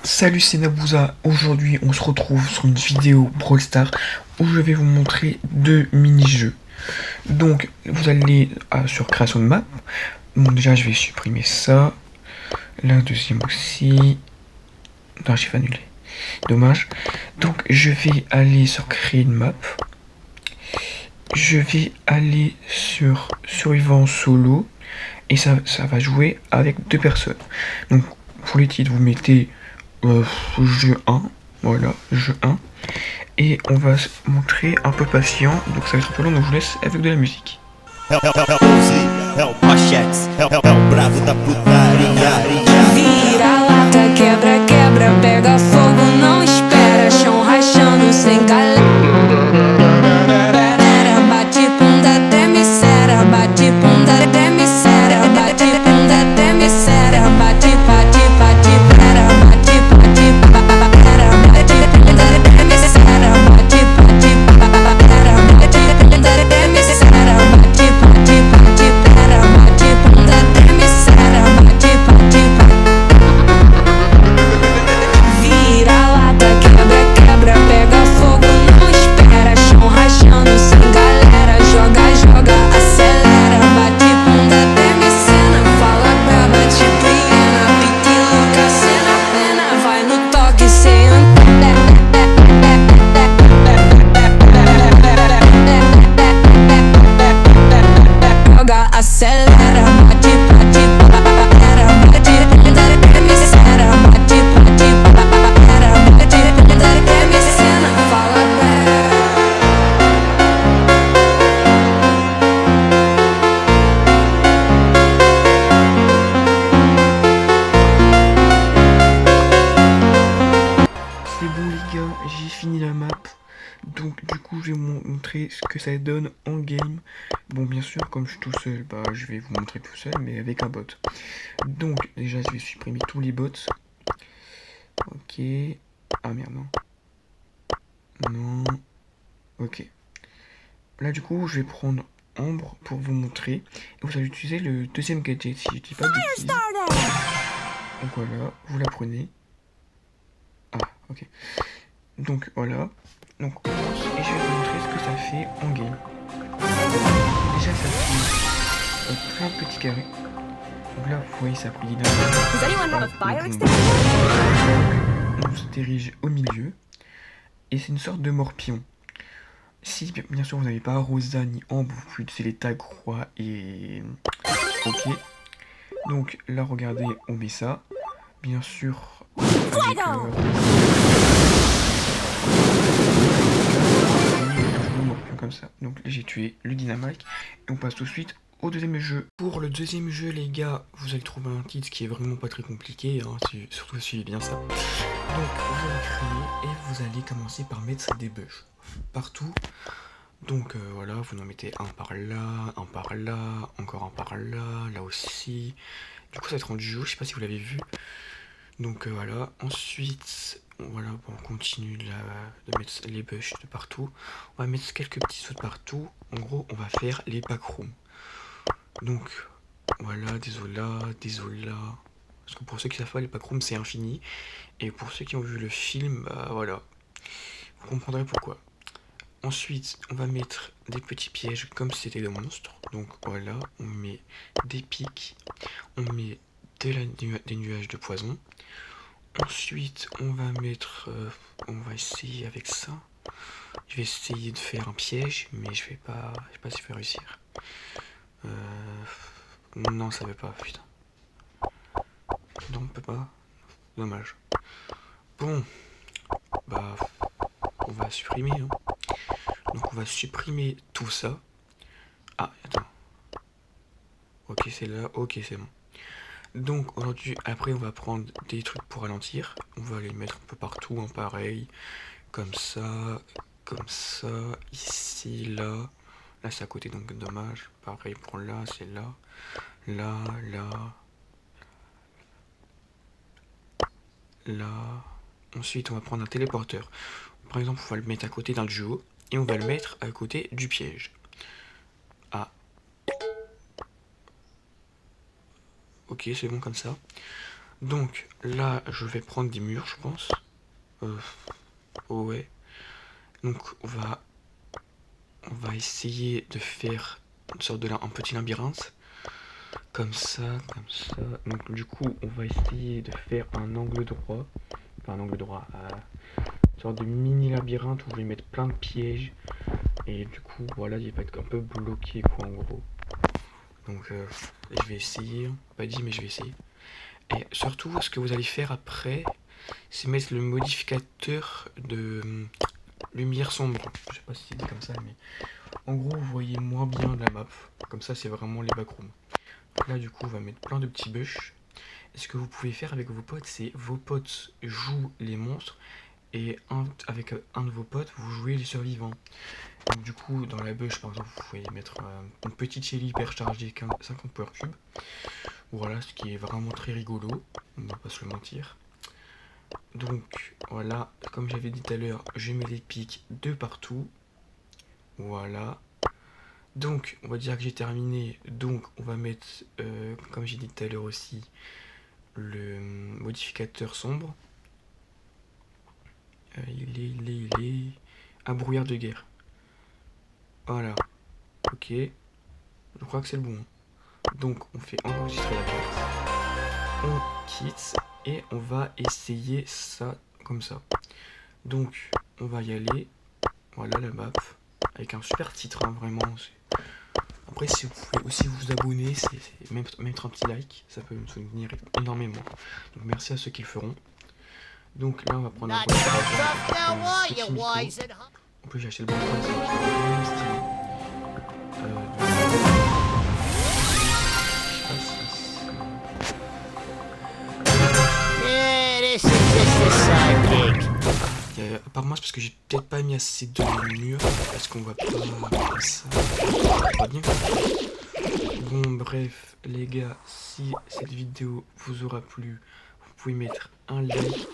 Salut, c'est Nabouza. Aujourd'hui, on se retrouve sur une vidéo Brawl Stars où je vais vous montrer deux mini-jeux. Donc, vous allez sur création de map. Bon, déjà, je vais supprimer ça. La deuxième aussi. Non, j'ai pas annulé. Dommage. Donc, je vais aller sur créer une map. Je vais aller sur survivant solo. Et ça va jouer avec deux personnes. Donc, pour les titres, vous mettez jeu 1. Voilà, jeu 1. Et on va se montrer un peu patient, donc ça va être un peu long, donc je vous laisse avec de la musique. Bravo da putaria. Vira lata, quebra, quebra, pega fogo, não espera, chão rachando sem galera. Bate bunda, treme cera, bate bunda, treme cera, bate bunda, treme cera, bate, bate, bate, pera, bate, bate, pera, bate bunda, treme cera, bate, bate, pera, bate bunda, treme cera, bate, bate, bate, pera, bate bunda, treme cera, bate, bate, vira lata, quebra, quebra, pega fogo, não espera, chão rachando sem galera, joga, joga, acelera, bate bunda, treme cena, fala braba, tipo hiena, pique louca, cena plena, vai no toque sem joga, acelera, bate, bate, pera, bate bunda, treme cera, bate, bate, pera, bate bunda, treme cena, fala braba. C'est bon les gars, j'ai fini la map. Donc du coup je vais vous montrer ce que ça donne en game. Bon bien sûr comme je suis tout seul, bah je vais vous montrer tout seul mais avec un bot. Donc déjà je vais supprimer tous les bots. Ok. Ah merde non. Non. Ok. Là du coup je vais prendre Ambre pour vous montrer. Et vous allez utiliser le deuxième gadget si je dis pas de bêtises. Donc voilà, vous la prenez. Ah ok. Donc voilà. Donc et je vais vous montrer ce que ça fait en game. Déjà ça fait un très petit carré. Donc là vous voyez ça brille d'un Does anyone have a fire extinguisher? on se dirige au milieu. Et c'est une sorte de morpion. Si bien sûr vous n'avez pas Rosa ni Ambre, vous pouvez utiliser les tags roi et ok. Donc là regardez on met ça. Bien sûr avec, comme ça. Donc j'ai tué le dynamite et on passe tout de suite au deuxième jeu. Pour le deuxième jeu les gars, vous allez trouver un titre qui est vraiment pas très compliqué, hein, surtout suivez bien ça. Donc vous allez créer et vous allez commencer par mettre des bugs partout. Donc voilà, vous en mettez un par là, encore un par là, là aussi. Du coup ça va être en duo, je sais pas si vous l'avez vu. Donc voilà, ensuite, voilà, bon, on continue de mettre les bugs de partout. On va mettre quelques petits sauts de partout. En gros, on va faire les backrooms. Donc voilà, des os là, des os là. Parce que pour ceux qui savent pas, les backrooms c'est infini. Et pour ceux qui ont vu le film, bah voilà, vous comprendrez pourquoi. Ensuite, on va mettre des petits pièges comme si c'était des monstres. Donc voilà, on met des pics, on met des nuages de poison. Ensuite, on va mettre, on va essayer avec ça. Je vais essayer de faire un piège, mais je sais pas si je vais réussir. Non, ça veut pas, putain. Non, on peut pas. Dommage. Bon, bah, on va supprimer. Hein. Donc on va supprimer tout ça. Ah, attends. Ok, c'est là. Ok, c'est bon. Donc aujourd'hui, après, on va prendre des trucs pour ralentir. On va les mettre un peu partout, hein, pareil. Comme ça, ici, là. Là, c'est à côté, donc dommage. Pareil pour là, c'est là. Là, là. Là. Ensuite, on va prendre un téléporteur. Par exemple, on va le mettre à côté d'un duo. Et on va le mettre à côté du piège. Ah. Ok, c'est bon comme ça. Donc là, je vais prendre des murs, je pense. Ouais. Donc on va essayer de faire une sorte de un petit labyrinthe. Comme ça, comme ça. Donc du coup, on va essayer de faire un angle droit. Enfin, un angle droit. Une sorte de mini labyrinthe où je vais mettre plein de pièges. Et du coup, voilà, il va être un peu bloqué, quoi, en gros. Donc, je vais essayer. Pas dit, mais je vais essayer. Et surtout, ce que vous allez faire après, c'est mettre le modificateur de lumière sombre. Je sais pas si c'est dit comme ça, mais en gros, vous voyez moins bien la map. Comme ça, c'est vraiment les backrooms. Donc là, du coup, on va mettre plein de petits bush. Et ce que vous pouvez faire avec vos potes, c'est vos potes jouent les monstres et avec un de vos potes, vous jouez les survivants. Donc du coup, dans la bush, par exemple, vous pouvez mettre une petite Shelly hyper chargée 50 power cube. Voilà, ce qui est vraiment très rigolo, on va pas se le mentir. Donc voilà, comme j'avais dit tout à l'heure, je mets les pics de partout. Voilà. Donc on va dire que j'ai terminé. Donc on va mettre, comme j'ai dit tout à l'heure aussi, le modificateur sombre. Il est... Un brouillard de guerre. Voilà. Ok. Je crois que c'est le bon. Donc on fait enregistrer la carte. On quitte et on va essayer ça comme ça. Donc on va y aller. Voilà la map. Avec un super titre, hein, vraiment. Après, si vous pouvez aussi vous abonner, mettre un petit like, ça peut me soutenir énormément. Donc merci à ceux qui le feront. Donc là, on va prendre un petit micro. En plus, j'ai acheté le bon point, c'est vraiment stylé. Apparemment, c'est parce que j'ai peut-être pas mis assez de murs. Parce qu'on voit pas ça. Pas bien. Bon, bref, les gars, si cette vidéo vous aura plu, vous pouvez mettre un like.